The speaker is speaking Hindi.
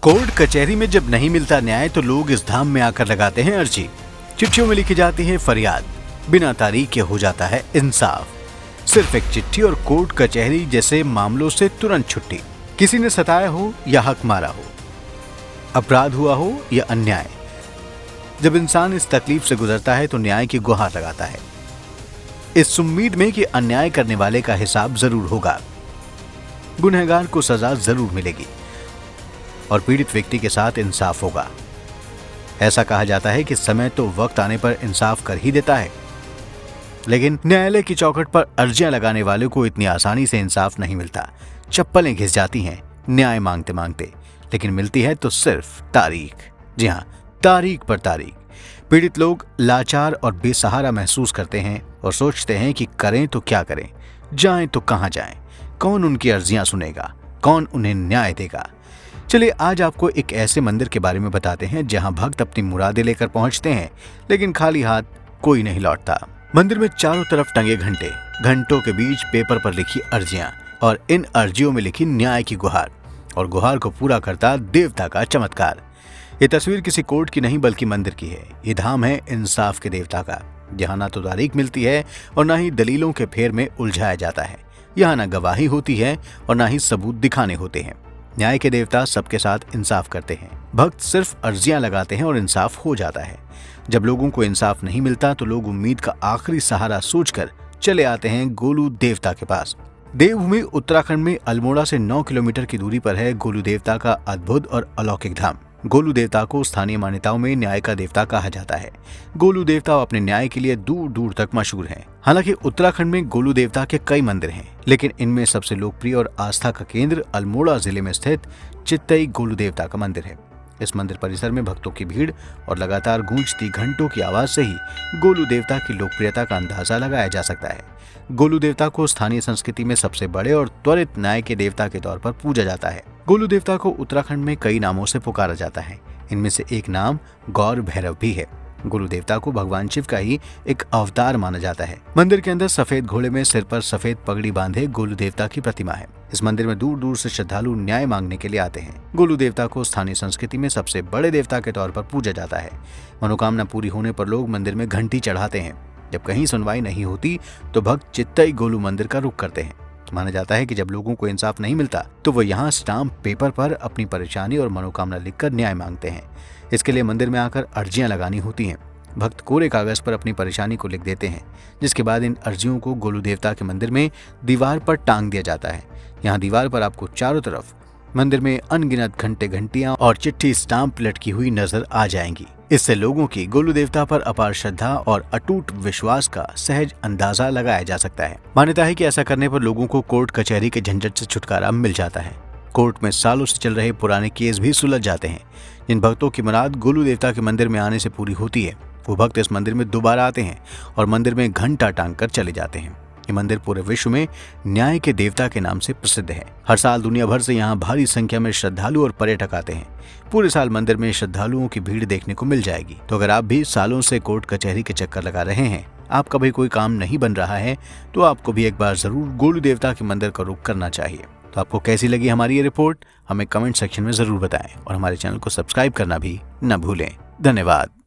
कोर्ट कचहरी में जब नहीं मिलता न्याय तो लोग इस धाम में आकर लगाते हैं अर्जी। चिट्ठियों में लिखी जाती है फरियाद, बिना तारीख के हो जाता है इंसाफ। सिर्फ एक चिट्ठी और कोर्ट कचहरी जैसे मामलों से तुरंत छुट्टी। किसी ने सताया हो या हक मारा हो, अपराध हुआ हो या अन्याय, जब इंसान इस तकलीफ से गुजरता है तो न्याय की गुहार लगाता है, इस उम्मीद में कि अन्याय करने वाले का हिसाब जरूर होगा, गुनहगार को सजा जरूर मिलेगी और पीड़ित व्यक्ति के साथ इंसाफ होगा। ऐसा कहा जाता है कि समय तो वक्त आने पर इंसाफ कर ही देता है, लेकिन न्यायालय की चौखट पर अर्जियां लगाने वाले को इतनी आसानी से इंसाफ नहीं मिलता। चप्पलें घिस जाती हैं न्याय मांगते मांगते, लेकिन मिलती है तो सिर्फ तारीख। जी हाँ, तारीख पर तारीख। पीड़ित लोग लाचार और बेसहारा महसूस करते हैं और सोचते हैं कि करें तो क्या करें, जाएं तो कहां जाएं, कौन उनकी अर्जियां सुनेगा, कौन उन्हें न्याय देगा। चलिए आज आपको एक ऐसे मंदिर के बारे में बताते हैं जहां भक्त अपनी मुरादें लेकर पहुंचते हैं, लेकिन खाली हाथ कोई नहीं लौटता। मंदिर में चारों तरफ टंगे घंटे, घंटों के बीच पेपर पर लिखी अर्जियां और इन अर्जियों में लिखी न्याय की गुहार, और गुहार को पूरा करता देवता का चमत्कार। ये तस्वीर किसी कोर्ट की नहीं बल्कि मंदिर की है। ये धाम है इंसाफ के देवता का, जहाँ ना तो तारीख मिलती है और ना ही दलीलों के फेर में उलझाया जाता है। यहाँ ना गवाही होती है और ना ही सबूत दिखाने होते हैं। न्याय के देवता सबके साथ इंसाफ करते हैं। भक्त सिर्फ अर्जियां लगाते हैं और इंसाफ हो जाता है। जब लोगों को इंसाफ नहीं मिलता तो लोग उम्मीद का आखिरी सहारा सोचकर चले आते हैं गोलू देवता के पास। देवभूमि उत्तराखंड में अल्मोड़ा से 9 किलोमीटर की दूरी पर है गोलू देवता का अद्भुत और अलौकिक धाम। गोलू देवता को स्थानीय मान्यताओं में न्याय का देवता कहा जाता है। गोलू देवता अपने न्याय के लिए दूर दूर तक मशहूर हैं। हालांकि उत्तराखंड में गोलू देवता के कई मंदिर हैं, लेकिन इनमें सबसे लोकप्रिय और आस्था का केंद्र अल्मोड़ा जिले में स्थित चित्तई गोलू देवता का मंदिर है। इस मंदिर परिसर में भक्तों की भीड़ और लगातार गूंजती घंटों की आवाज से ही गोलू देवता की लोकप्रियता का अंदाजा लगाया जा सकता है। गोलू देवता को स्थानीय संस्कृति में सबसे बड़े और त्वरित न्याय के देवता के तौर पर पूजा जाता है। गोलू देवता को उत्तराखंड में कई नामों से पुकारा जाता है। इनमें से एक नाम गौर भैरव भी है। गोलू देवता को भगवान शिव का ही एक अवतार माना जाता है। मंदिर के अंदर सफेद घोड़े में सिर पर सफेद पगड़ी बांधे गोलू देवता की प्रतिमा है। इस मंदिर में दूर दूर से श्रद्धालु न्याय मांगने के लिए आते हैं। गोलू देवता को स्थानीय संस्कृति में सबसे बड़े देवता के तौर पर पूजा जाता है। मनोकामना पूरी होने पर लोग मंदिर में घंटी चढ़ाते हैं। जब कहीं सुनवाई नहीं होती तो भक्त चित्तई गोलू मंदिर का रुख करते हैं। माना जाता है कि जब लोगों को इंसाफ नहीं मिलता तो वो यहाँ स्टाम्प पेपर पर अपनी परेशानी और मनोकामना लिखकर न्याय मांगते हैं। इसके लिए मंदिर में आकर अर्जियां लगानी होती हैं। भक्त कोरे कागज पर अपनी परेशानी को लिख देते हैं, जिसके बाद इन अर्जियों को गोलू देवता के मंदिर में दीवार पर टांग दिया जाता है। यहाँ दीवार पर आपको चारों तरफ मंदिर में अनगिनत घंटे, घंटियां और चिट्ठी स्टाम्प लटकी हुई नजर आ जाएंगी। इससे लोगों की गोलू देवता पर अपार श्रद्धा और अटूट विश्वास का सहज अंदाजा लगाया जा सकता है। मान्यता है कि ऐसा करने पर लोगों को कोर्ट कचहरी के झंझट से छुटकारा मिल जाता है। कोर्ट में सालों से चल रहे पुराने केस भी सुलझ जाते हैं। जिन भक्तों की मुराद गोलू देवता के मंदिर में आने से पूरी होती है, वो भक्त इस मंदिर में दोबारा आते हैं और मंदिर में घंटा टांग कर चले जाते हैं। ये मंदिर पूरे विश्व में न्याय के देवता के नाम से प्रसिद्ध है। हर साल दुनिया भर से यहाँ भारी संख्या में श्रद्धालु और पर्यटक आते हैं। पूरे साल मंदिर में श्रद्धालुओं की भीड़ देखने को मिल जाएगी। तो अगर आप भी सालों से कोर्ट कचहरी के चक्कर लगा रहे हैं, आपका भी कोई काम नहीं बन रहा है, तो आपको भी एक बार जरूर गोलू देवता के मंदिर का रुख करना चाहिए। तो आपको कैसी लगी हमारी ये रिपोर्ट, हमें कमेंट सेक्शन में जरूर बताएं और हमारे चैनल को सब्सक्राइब करना भी न भूलें। धन्यवाद।